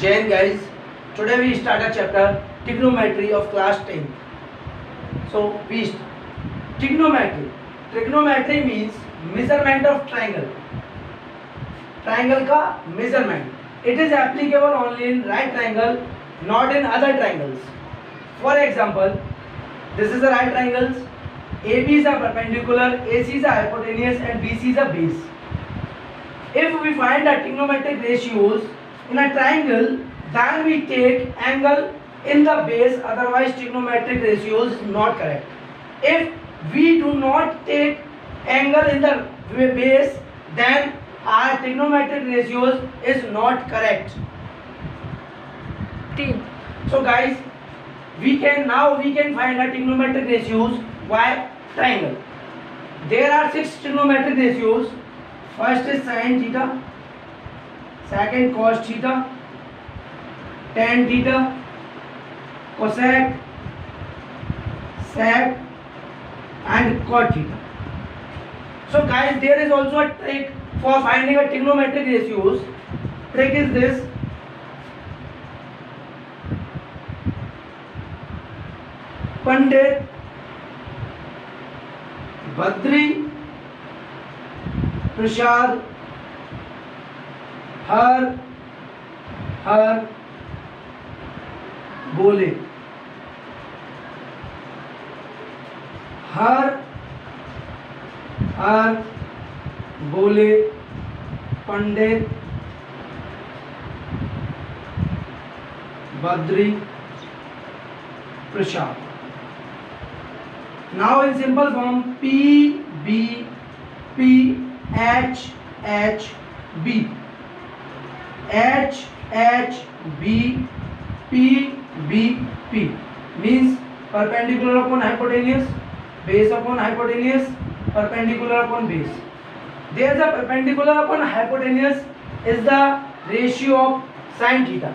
Jain guys, today we start a chapter trigonometry of class 10. So trigonometry. Trigonometry means measurement of triangle. Triangle का measurement. It is applicable only in right triangle, not in other triangles. For example, this is a right triangles. AB is a perpendicular, AC is a hypotenuse, and BC is a base. If we find the trigonometric ratios in a triangle, then we take angle in the base, otherwise trigonometric ratios is not correct. If we do not take angle in the base, then our trigonometric ratios is not correct. So guys, we can find the trigonometric ratios by triangle. There are 6 trigonometric ratios. First is sin theta, second cos theta, tan theta, cosec, sec, and cot theta. So guys, there is also a trick for finding a trigonometric ratios. Trick is this. Pandit Badri Prasad हर बोले, हर बोले Pandit Badri Prasad. Now in simple form, P B P H H B, H H B P B P means perpendicular upon hypotenuse, base upon hypotenuse, perpendicular upon base. There is a perpendicular upon hypotenuse is the ratio of sin theta.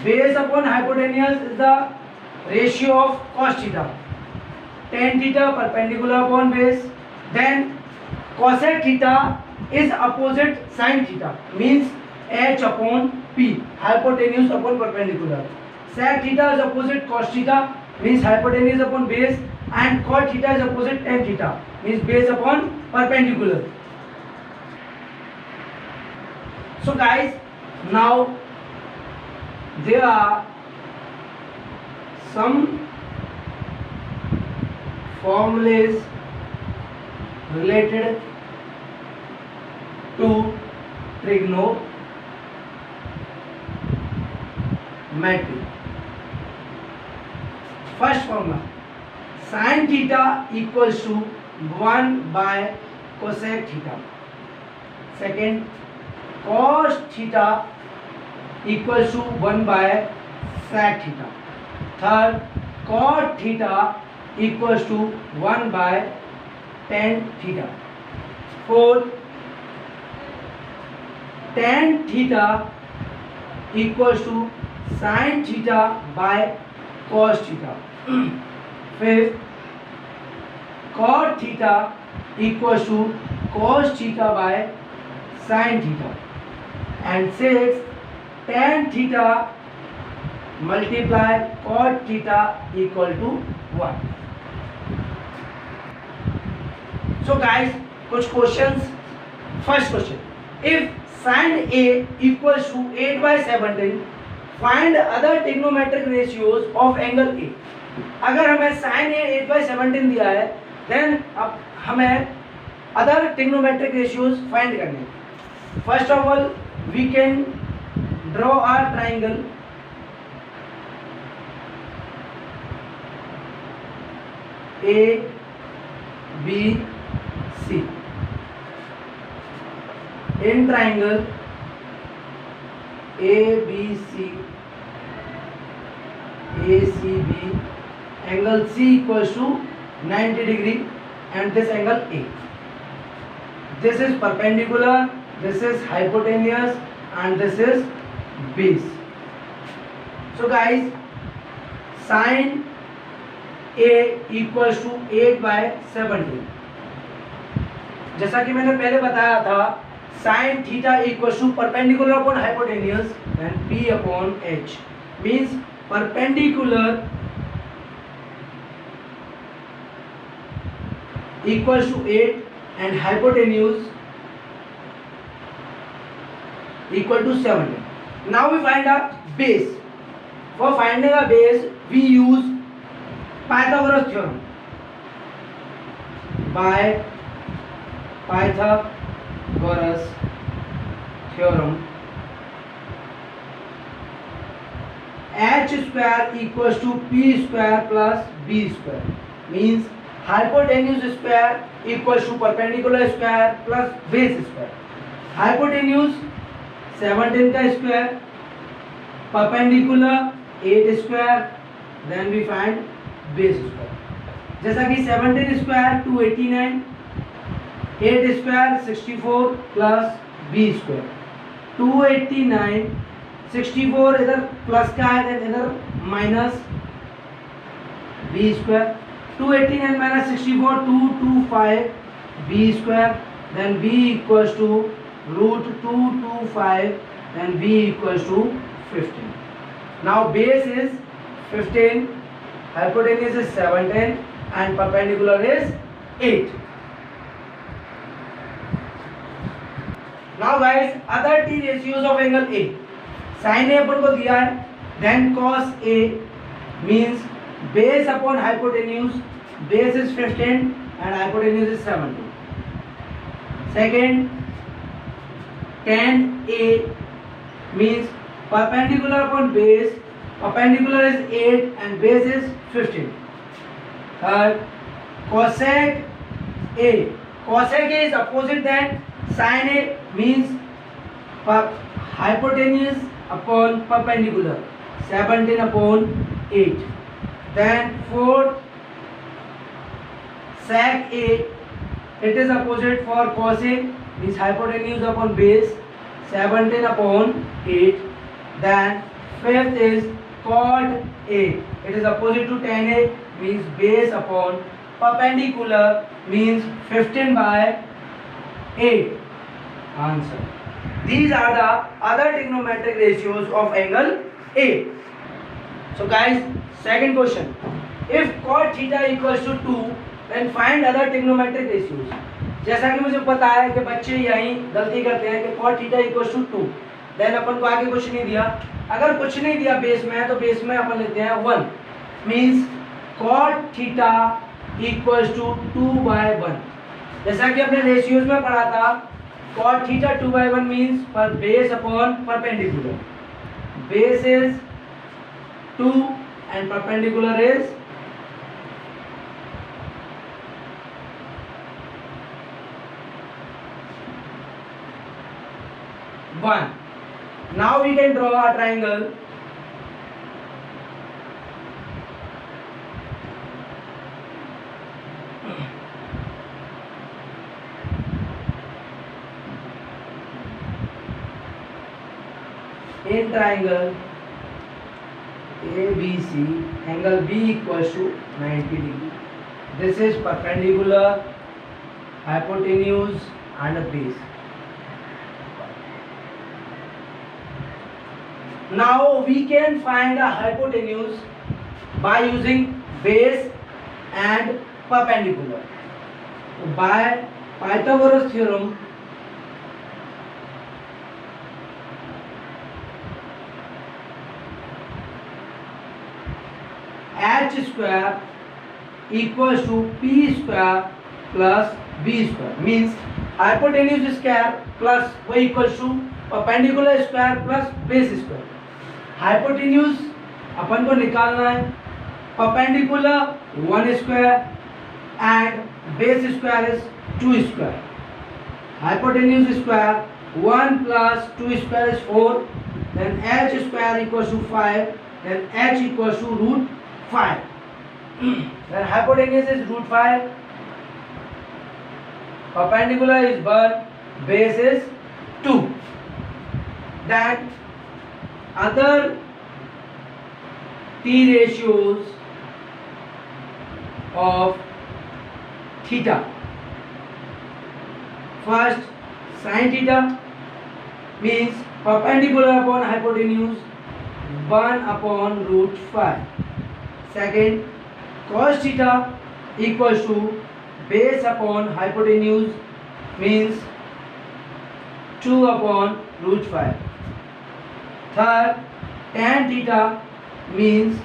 Base upon hypotenuse is the ratio of cos theta. Tan theta perpendicular upon base. Then cosec theta is opposite sin theta, means H upon P, hypotenuse upon perpendicular. Sec theta is opposite cos theta, means hypotenuse upon base, and cot theta is opposite tan theta, means base upon perpendicular. So guys, now there are some formulas related to trigonometry. First formula, sin theta equals to 1 by cosec theta. Second, cos theta equals to 1 by sec theta. Third, cot theta equals to 1 by tan theta. Fourth, tan theta equals to sin theta by cos theta. Fifth, cot theta equals to cos theta by sin theta. And sixth, tan theta multiply cot theta equal to 1. So guys, कुछ questions. First question, if sin A equals to 8 by 17, find other trigonometric ratios of angle A. अगर हमें sin A 8 by 17 दिया है, then अब हमें other trigonometric ratios find करने. First of all, we can draw our triangle. A B C. In triangle ABC, ACB, angle C equals to 90 degree, and this angle A. This is perpendicular, this is hypotenuse, and this is base. So guys, sin A equals to 8 by 17. जैसा कि मैंने पहले बताया था sin theta equals to perpendicular upon hypotenuse and P upon H. Means perpendicular equals to 8 and hypotenuse equal to 17. Now we find a base. For finding a base, we use Pythagoras theorem. By Pythagoras theorem, h square equals to p square plus b square. Means hypotenuse square equals to perpendicular square plus base square. Hypotenuse 17 का square, perpendicular 8 square, then we find base square. जैसा कि 17 square 289, 8 square 64 plus b square 289, 64 इधर plus का है then इधर minus b square 289 minus 64 225 b square then b equals to root 225 then b equals to 15. Now base is 15, hypotenuse is 17 and perpendicular is 8. Now guys, other t ratios of angle A. Sin A अपन को दिया है, then cos A means base upon hypotenuse. Base is 15 and hypotenuse is 17. Second, tan A means perpendicular upon base. Perpendicular is 8 and base is 15. Third, cosec A. Cosec A is opposite than sin A means hypotenuse upon perpendicular 17 upon 8. Then fourth, sec A, it is opposite for cos A means hypotenuse upon base 17 upon 8. Then fifth is cot A, it is opposite to tan A means base upon perpendicular means 15 by 8. Answer. These are the other trigonometric ratios of angle A. So guys, second question. If cot theta equals to 2, then find other trigonometric ratios. जैसा कि मुझे पता है कि बच्चे यही गलती करते हैं कि cot theta equals to 2, then अपन को आगे कुछ नहीं दिया. अगर कुछ नहीं दिया बेस में तो बेस में अपन लेते हैं 1. Means cot theta equals to 2/1. जैसा कि अपने रेशियोज में पढ़ा था, cot थीटा 2/1 मीन्स पर base upon perpendicular. Base is 2 and perpendicular is 1. Now we can draw a triangle. In triangle ABC, angle B equals to 90 degree. This is perpendicular, hypotenuse and a base. Now we can find a hypotenuse by using base and perpendicular. By Pythagoras theorem, h square equals to p square plus b square. Means hypotenuse square plus y equals to perpendicular square plus base square. Hypotenuse अपन को निकालना है, perpendicular 1 square and base square is 2 square. Hypotenuse square 1 plus 2 square is 4, then h square equals to 5, then h equals to root 5. Then hypotenuse is root 5, perpendicular is 1, base is 2. Then other t ratios of theta. First, sin theta means perpendicular upon hypotenuse 1 upon root 5. Second, cos theta equals to base upon hypotenuse means 2 upon root 5. Third, tan theta means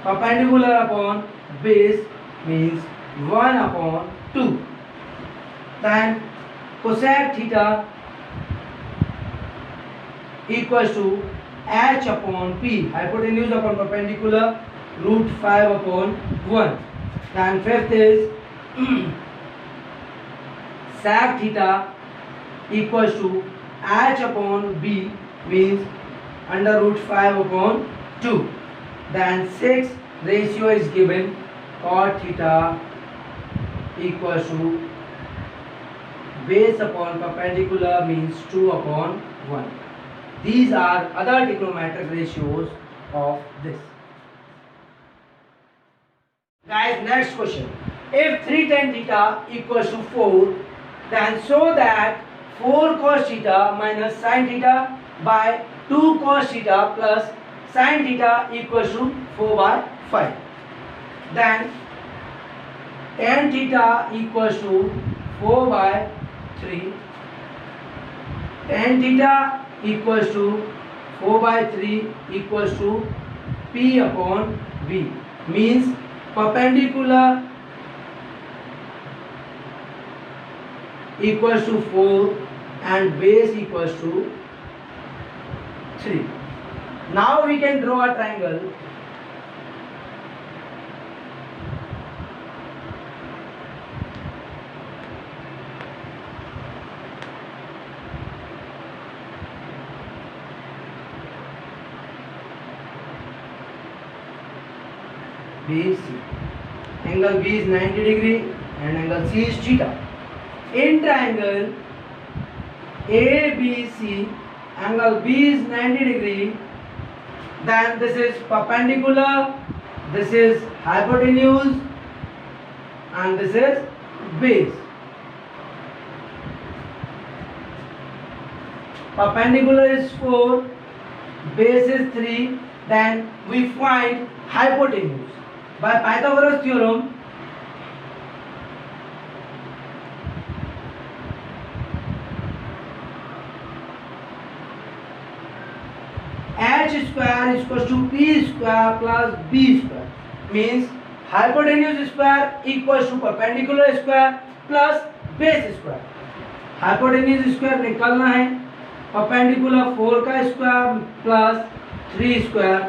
perpendicular upon base means 1 upon 2. Then cosec theta equals to h upon p, hypotenuse upon perpendicular root 5 upon 1. Then fifth is sec theta equals to h upon b means under root 5 upon 2. Then sixth ratio is given, cot theta equals to base upon perpendicular means 2 upon 1. These are other trigonometric ratios of this. Guys, next question. If 3 tan theta equals to 4, then show that 4 cos theta minus sin theta by 2 cos theta plus sin theta equals to 4 by 5. Then tan theta equals to 4 by 3. Tan theta equals to 4 by 3 equals to P upon B, means perpendicular equals to 4 and base equals to 3. Now we can draw a triangle. BC. Angle B is 90 degree and angle C is theta. In triangle ABC, angle B is 90 degree, then this is perpendicular, this is hypotenuse and this is base. Perpendicular is 4, base is 3, then we find hypotenuse. By Pythagoras theorem, h square is equals to p square plus b square, means hypotenuse square equals to perpendicular square plus base square. hypotenuse square निकालना है, perpendicular 4 का square plus 3 square,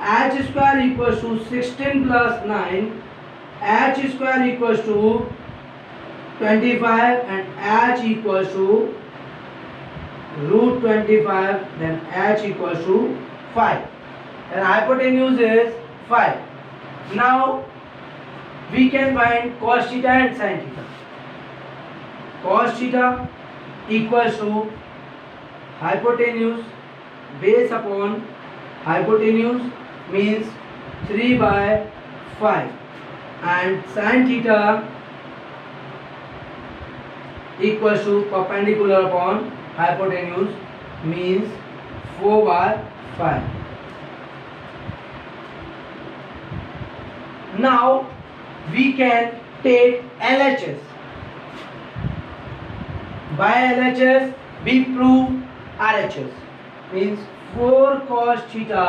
h square equals to 16 plus 9, h square equals to 25 and h equals to root 25, then h equals to 5 and hypotenuse is 5. Now we can find cos theta and sin theta. Cos theta equals to hypotenuse base upon hypotenuse means 3 by 5 and sin theta equals to perpendicular upon hypotenuse means 4 by 5. Now we can take LHS. By LHS we prove RHS, means 4 cos theta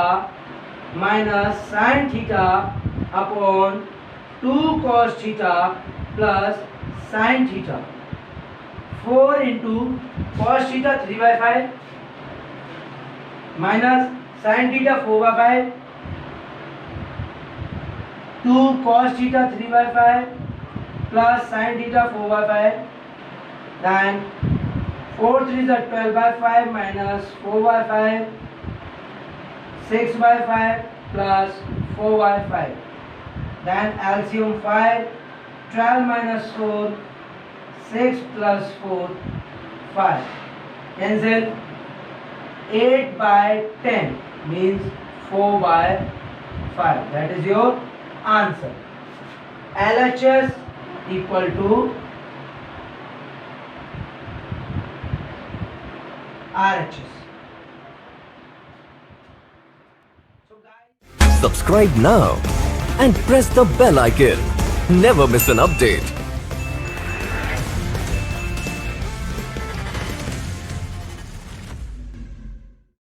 minus sin theta upon 2 cos theta plus sin theta. 4 into cos theta 3 by 5 minus sin theta 4 by 5, 2 cos theta 3 by 5 plus sin theta 4 by 5, then 4 3 is 12 by 5 minus 4 by 5, 6 by 5 plus 4 by 5, then LCM 5, 12 minus 4, 6 plus 4, 5, cancel, 8 by 10 means 4 by 5. That is your answer. LHS equal to RHS. So guys, Subscribe now and press the bell icon. Never miss an update.